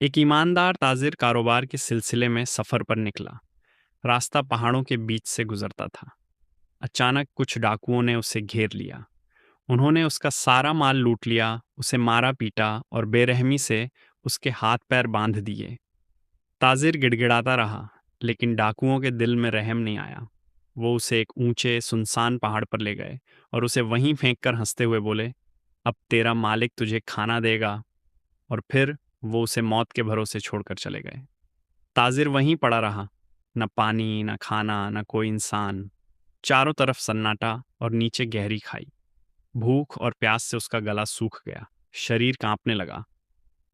एक ईमानदार ताजिर कारोबार के सिलसिले में सफ़र पर निकला। रास्ता पहाड़ों के बीच से गुजरता था। अचानक कुछ डाकुओं ने उसे घेर लिया। उन्होंने उसका सारा माल लूट लिया, उसे मारा पीटा और बेरहमी से उसके हाथ पैर बांध दिए। ताजिर गिड़गिड़ाता रहा, लेकिन डाकुओं के दिल में रहम नहीं आया। वो उसे एक ऊंचे सुनसान पहाड़ पर ले गए और उसे वहीं फेंक कर हंसते हुए बोले, अब तेरा मालिक तुझे खाना देगा। और फिर वो उसे मौत के भरोसे छोड़कर चले गए। ताजिर वहीं पड़ा रहा, न पानी, न खाना, न कोई इंसान। चारों तरफ सन्नाटा और नीचे गहरी खाई। भूख और प्यास से उसका गला सूख गया, शरीर कांपने लगा।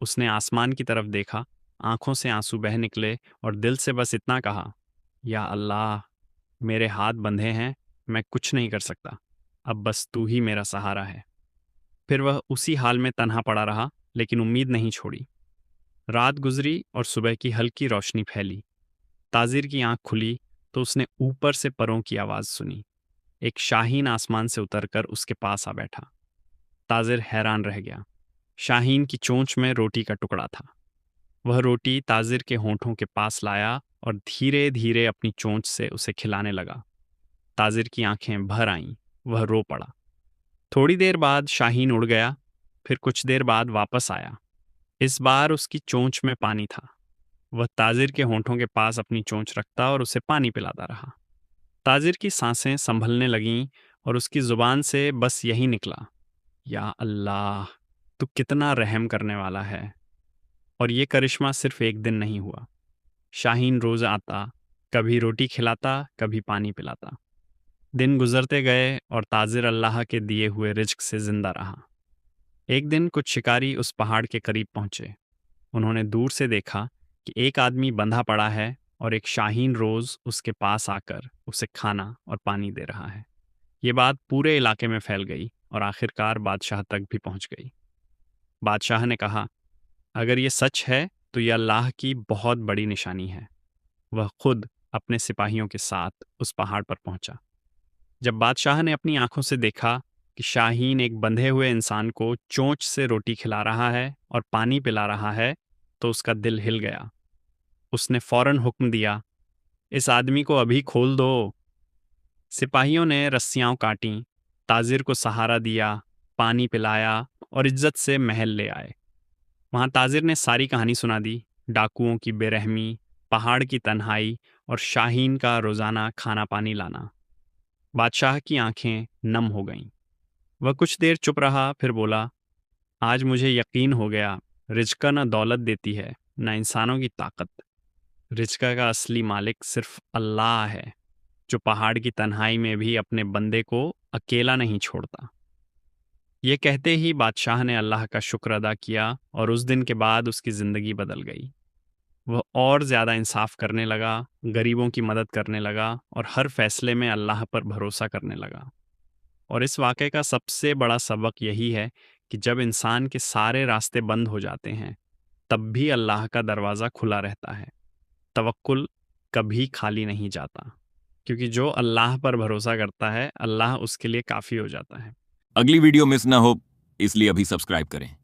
उसने आसमान की तरफ देखा, आंखों से आंसू बह निकले और दिल से बस इतना कहा, या अल्लाह, मेरे हाथ बंधे हैं, मैं कुछ नहीं कर सकता, अब बस तू ही मेरा सहारा है। फिर वह उसी हाल में तन्हा पड़ा रहा, लेकिन उम्मीद नहीं छोड़ी। रात गुजरी और सुबह की हल्की रोशनी फैली। ताजिर की आंख खुली तो उसने ऊपर से परों की आवाज़ सुनी। एक शाहीन आसमान से उतरकर उसके पास आ बैठा। ताजिर हैरान रह गया। शाहीन की चोंच में रोटी का टुकड़ा था। वह रोटी ताजिर के होंठों के पास लाया और धीरे धीरे अपनी चोंच से उसे खिलाने लगा। ताजिर की आंखें भर आईं, वह रो पड़ा। थोड़ी देर बाद शाहीन उड़ गया, फिर कुछ देर बाद वापस आया। इस बार उसकी चोंच में पानी था। वह ताजिर के होंठों के पास अपनी चोंच रखता और उसे पानी पिलाता रहा। ताजिर की सांसें संभलने लगीं और उसकी जुबान से बस यही निकला, या अल्लाह, तू कितना रहम करने वाला है। और ये करिश्मा सिर्फ एक दिन नहीं हुआ। शाहीन रोज आता, कभी रोटी खिलाता, कभी पानी पिलाता। दिन गुजरते गए और ताजिर अल्लाह के दिए हुए रिज्क से जिंदा रहा। एक दिन कुछ शिकारी उस पहाड़ के करीब पहुंचे। उन्होंने दूर से देखा कि एक आदमी बंधा पड़ा है और एक शाहीन रोज उसके पास आकर उसे खाना और पानी दे रहा है। ये बात पूरे इलाके में फैल गई और आखिरकार बादशाह तक भी पहुंच गई। बादशाह ने कहा, अगर ये सच है तो यह अल्लाह की बहुत बड़ी निशानी है। वह खुद अपने सिपाहियों के साथ उस पहाड़ पर पहुंचा। जब बादशाह ने अपनी आंखों से देखा कि शाहीन एक बंधे हुए इंसान को चोंच से रोटी खिला रहा है और पानी पिला रहा है, तो उसका दिल हिल गया। उसने फौरन हुक्म दिया, इस आदमी को अभी खोल दो। सिपाहियों ने रस्सियां काटीं, ताजिर को सहारा दिया, पानी पिलाया और इज्जत से महल ले आए। वहां ताजिर ने सारी कहानी सुना दी, डाकुओं की बेरहमी, पहाड़ की तन्हाई और शाहीन का रोजाना खाना पानी लाना। बादशाह की आंखें नम हो गईं। वह कुछ देर चुप रहा, फिर बोला, आज मुझे यकीन हो गया, रिज्क न दौलत देती है, न इंसानों की ताकत। रिज्क का असली मालिक सिर्फ अल्लाह है, जो पहाड़ की तन्हाई में भी अपने बंदे को अकेला नहीं छोड़ता। ये कहते ही बादशाह ने अल्लाह का शुक्र अदा किया और उस दिन के बाद उसकी ज़िंदगी बदल गई। वह और ज़्यादा इंसाफ करने लगा, गरीबों की मदद करने लगा और हर फैसले में अल्लाह पर भरोसा करने लगा। और इस वाक़े का सबसे बड़ा सबक यही है कि जब इंसान के सारे रास्ते बंद हो जाते हैं, तब भी अल्लाह का दरवाज़ा खुला रहता है। तवक्कुल कभी खाली नहीं जाता, क्योंकि जो अल्लाह पर भरोसा करता है, अल्लाह उसके लिए काफ़ी हो जाता है। अगली वीडियो मिस ना हो, इसलिए अभी सब्सक्राइब करें।